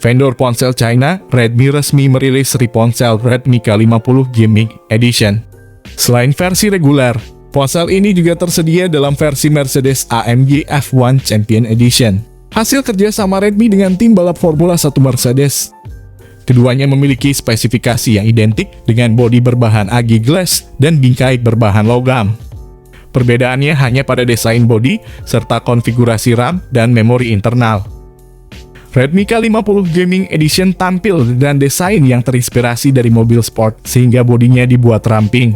Vendor ponsel China, Redmi resmi merilis seri ponsel Redmi K50 Gaming Edition. Selain versi reguler, ponsel ini juga tersedia dalam versi Mercedes-AMG F1 Champion Edition. Hasil kerjasama Redmi dengan tim balap Formula 1 Mercedes. Keduanya memiliki spesifikasi yang identik dengan bodi berbahan AG glass dan bingkai berbahan logam. Perbedaannya hanya pada desain bodi serta konfigurasi RAM dan memori internal. Redmi K50 Gaming Edition tampil dengan desain yang terinspirasi dari mobil sport sehingga bodinya dibuat ramping.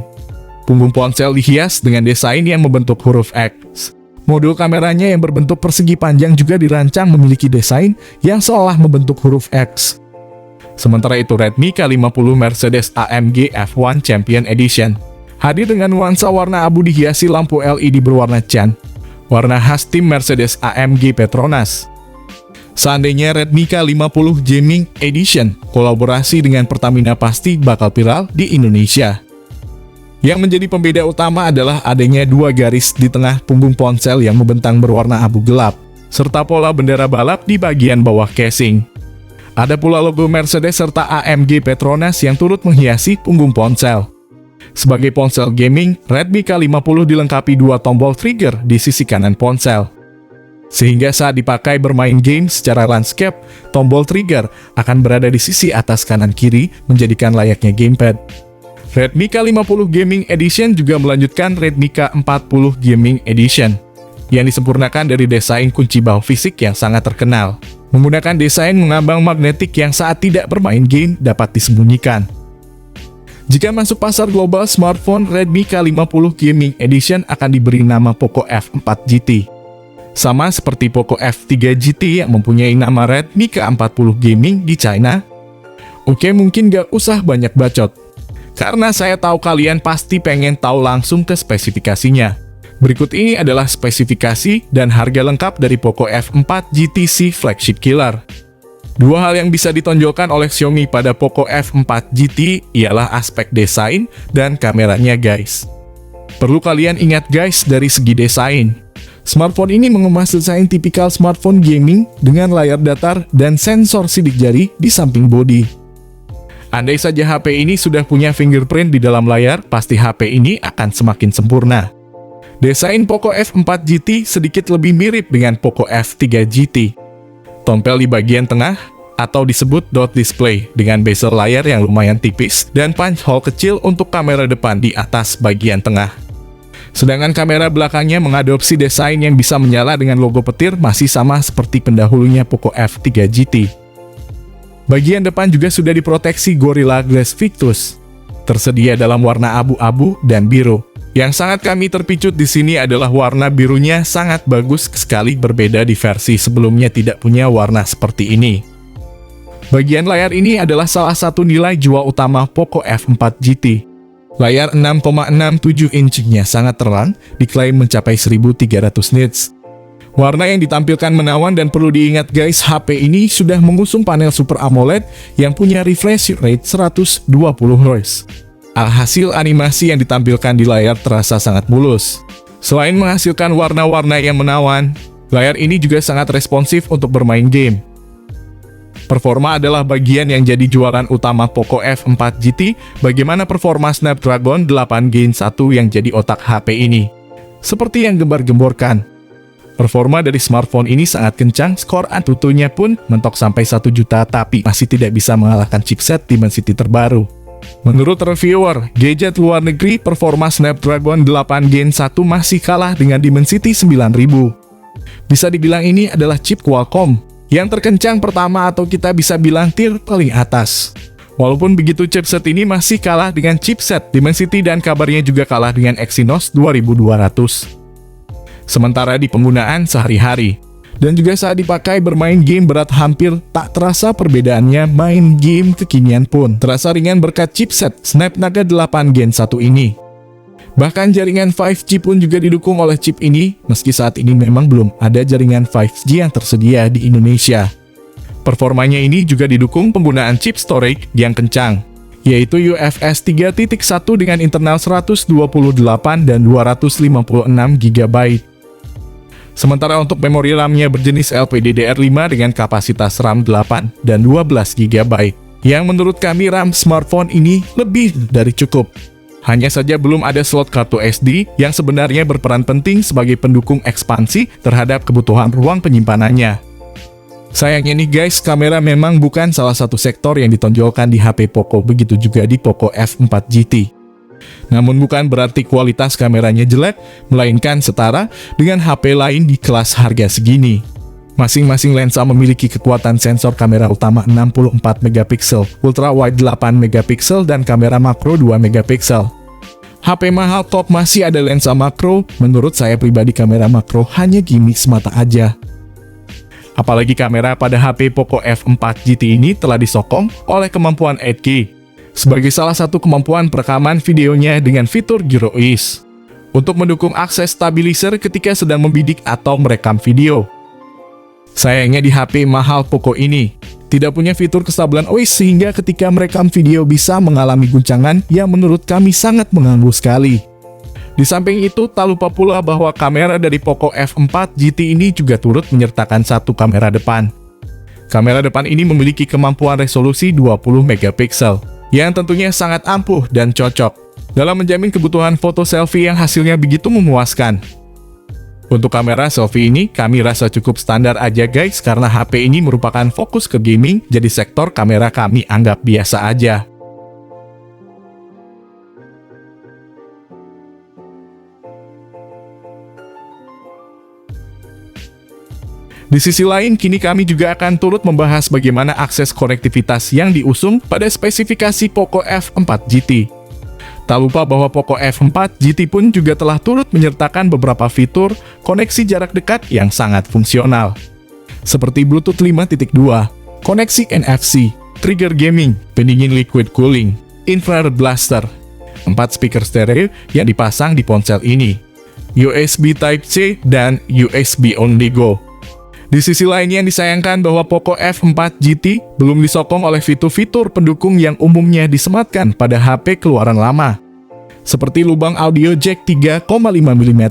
Punggung ponsel dihias dengan desain yang membentuk huruf X. Modul kameranya yang berbentuk persegi panjang juga dirancang memiliki desain yang seolah membentuk huruf X. Sementara itu Redmi K50 Mercedes-AMG F1 Champion Edition hadir dengan nuansa warna abu dihiasi lampu LED berwarna cyan, warna khas tim Mercedes-AMG Petronas. Seandainya Redmi K50 Gaming Edition kolaborasi dengan Pertamina pasti bakal viral di Indonesia. Yang menjadi pembeda utama adalah adanya dua garis di tengah punggung ponsel yang membentang berwarna abu gelap, serta pola bendera balap di bagian bawah casing. Ada pula logo Mercedes serta AMG Petronas yang turut menghiasi punggung ponsel. Sebagai ponsel gaming, Redmi K50 dilengkapi dua tombol trigger di sisi kanan ponsel. Sehingga saat dipakai bermain game secara landscape, tombol trigger akan berada di sisi atas kanan kiri menjadikan layaknya gamepad. Redmi K50 Gaming Edition juga melanjutkan Redmi K40 Gaming Edition yang disempurnakan dari desain kunci bahu fisik yang sangat terkenal, menggunakan desain mengambang magnetik yang saat tidak bermain game dapat disembunyikan. Jika masuk pasar global smartphone, Redmi K50 Gaming Edition akan diberi nama Poco F4 GT. Sama seperti Poco F3 GT yang mempunyai nama Redmi K40 Gaming di China. Oke, mungkin gak usah banyak bacot, karena saya tahu kalian pasti pengen tahu langsung ke spesifikasinya. Berikut ini adalah spesifikasi dan harga lengkap dari Poco F4 GT C Flagship Killer. Dua hal yang bisa ditonjolkan oleh Xiaomi pada Poco F4 GT ialah aspek desain dan kameranya guys. Perlu kalian ingat guys dari segi desain. Smartphone ini mengemas desain tipikal smartphone gaming dengan layar datar dan sensor sidik jari di samping bodi. Andai saja HP ini sudah punya fingerprint di dalam layar, pasti HP ini akan semakin sempurna. Desain Poco F4 GT sedikit lebih mirip dengan Poco F3 GT. Tompel di bagian tengah, atau disebut dot display, dengan bezel layar yang lumayan tipis dan punch hole kecil untuk kamera depan di atas bagian tengah. Sedangkan kamera belakangnya mengadopsi desain yang bisa menyala dengan logo petir masih sama seperti pendahulunya Poco F3 GT. Bagian depan juga sudah diproteksi Gorilla Glass Victus, tersedia dalam warna abu-abu dan biru. Yang sangat kami terpicut di sini adalah warna birunya sangat bagus sekali, berbeda di versi sebelumnya tidak punya warna seperti ini. Bagian layar ini adalah salah satu nilai jual utama Poco F4 GT. Layar 6,67 inch-nya sangat terang, diklaim mencapai 1300 nits. Warna yang ditampilkan menawan dan perlu diingat guys, HP ini sudah mengusung panel Super AMOLED yang punya refresh rate 120 Hz. Alhasil animasi yang ditampilkan di layar terasa sangat mulus. Selain menghasilkan warna-warna yang menawan, layar ini juga sangat responsif untuk bermain game. Performa adalah bagian yang jadi jualan utama Poco F4 GT, bagaimana performa Snapdragon 8 Gen 1 yang jadi otak HP ini. Seperti yang gembar-gemborkan, performa dari smartphone ini sangat kencang, skor Antutunya pun mentok sampai 1 juta, tapi masih tidak bisa mengalahkan chipset Dimensity terbaru. Menurut reviewer, gadget luar negeri, performa Snapdragon 8 Gen 1 masih kalah dengan Dimensity 9000. Bisa dibilang ini adalah chip Qualcomm yang terkencang pertama, atau kita bisa bilang tier paling atas. Walaupun begitu, chipset ini masih kalah dengan chipset Dimensity dan kabarnya juga kalah dengan Exynos 2200. Sementara di penggunaan sehari-hari dan juga saat dipakai bermain game berat, hampir tak terasa perbedaannya. Main game kekinian pun terasa ringan berkat chipset Snapdragon 8 Gen 1 ini. Bahkan jaringan 5G pun juga didukung oleh chip ini, meski saat ini memang belum ada jaringan 5G yang tersedia di Indonesia. Performanya ini juga didukung penggunaan chip storage yang kencang, yaitu UFS 3.1 dengan internal 128 dan 256 GB. Sementara untuk memori RAM-nya berjenis LPDDR5 dengan kapasitas RAM 8 dan 12 GB, yang menurut kami RAM smartphone ini lebih dari cukup. Hanya saja belum ada slot kartu SD yang sebenarnya berperan penting sebagai pendukung ekspansi terhadap kebutuhan ruang penyimpanannya. Sayangnya nih guys, kamera memang bukan salah satu sektor yang ditonjolkan di HP Poco, begitu juga di Poco F4 GT. Namun bukan berarti kualitas kameranya jelek, melainkan setara dengan HP lain di kelas harga segini. Masing-masing lensa memiliki kekuatan sensor kamera utama 64 megapiksel, ultra wide 8 megapiksel, dan kamera makro 2 megapiksel. HP mahal top masih ada lensa makro, menurut saya pribadi kamera makro hanya gimmick semata aja. Apalagi kamera pada HP Poco F4 GT ini telah disokong oleh kemampuan 8K. Sebagai salah satu kemampuan perekaman videonya dengan fitur GyroIS untuk mendukung akses stabilizer ketika sedang membidik atau merekam video. Sayangnya di HP mahal Poco ini tidak punya fitur kestabilan OIS sehingga ketika merekam video bisa mengalami guncangan yang menurut kami sangat mengganggu sekali. Di samping itu, tak lupa pula bahwa kamera dari Poco F4 GT ini juga turut menyertakan satu kamera depan. Kamera depan ini memiliki kemampuan resolusi 20 megapiksel. Yang tentunya sangat ampuh dan cocok dalam menjamin kebutuhan foto selfie yang hasilnya begitu memuaskan. Untuk kamera selfie ini, kami rasa cukup standar aja guys, karena HP ini merupakan fokus ke gaming, jadi sektor kamera kami anggap biasa aja. Di sisi lain, kini kami juga akan turut membahas bagaimana akses konektivitas yang diusung pada spesifikasi Poco F4 GT. Tak lupa bahwa Poco F4 GT pun juga telah turut menyertakan beberapa fitur koneksi jarak dekat yang sangat fungsional. Seperti Bluetooth 5.2, koneksi NFC, trigger gaming, pendingin liquid cooling, infrared blaster, 4 speaker stereo yang dipasang di ponsel ini, USB Type-C, dan USB Only Go. Di sisi lainnya yang disayangkan bahwa Poco F4 GT belum disokong oleh fitur-fitur pendukung yang umumnya disematkan pada HP keluaran lama, seperti lubang audio jack 3,5 mm.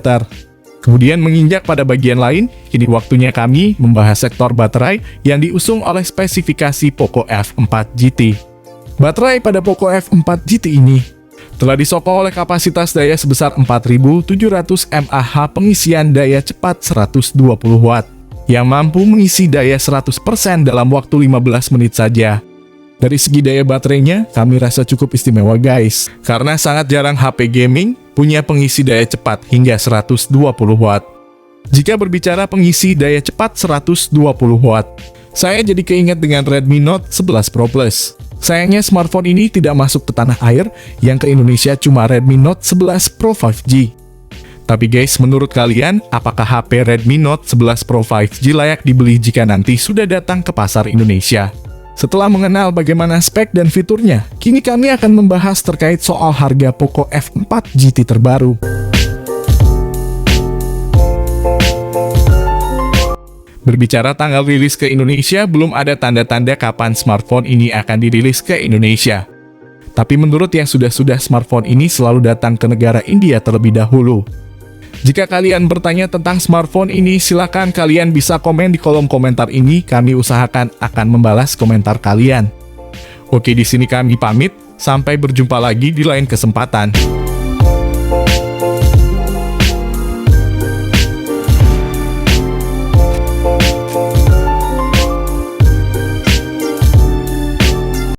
Kemudian menginjak pada bagian lain, kini waktunya kami membahas sektor baterai yang diusung oleh spesifikasi Poco F4 GT. Baterai pada Poco F4 GT ini telah disokong oleh kapasitas daya sebesar 4700 mAh pengisian daya cepat 120 Watt. Yang mampu mengisi daya 100% dalam waktu 15 menit saja. Dari segi daya baterainya, kami rasa cukup istimewa guys, karena sangat jarang HP gaming punya pengisi daya cepat hingga 120 Watt. Jika berbicara pengisi daya cepat 120 Watt, saya jadi keinget dengan Redmi Note 11 Pro Plus. Sayangnya smartphone ini tidak masuk ke tanah air, yang ke Indonesia cuma Redmi Note 11 Pro 5G. Tapi guys, menurut kalian, apakah HP Redmi Note 11 Pro 5G layak dibeli jika nanti sudah datang ke pasar Indonesia? Setelah mengenal bagaimana spek dan fiturnya, kini kami akan membahas terkait soal harga Poco F4 GT terbaru. Berbicara tanggal rilis ke Indonesia, belum ada tanda-tanda kapan smartphone ini akan dirilis ke Indonesia. Tapi menurut yang sudah-sudah, smartphone ini selalu datang ke negara India terlebih dahulu. Jika kalian bertanya tentang smartphone ini, silakan kalian bisa komen di kolom komentar ini. Kami usahakan akan membalas komentar kalian. Oke, di sini kami pamit. Sampai berjumpa lagi di lain kesempatan.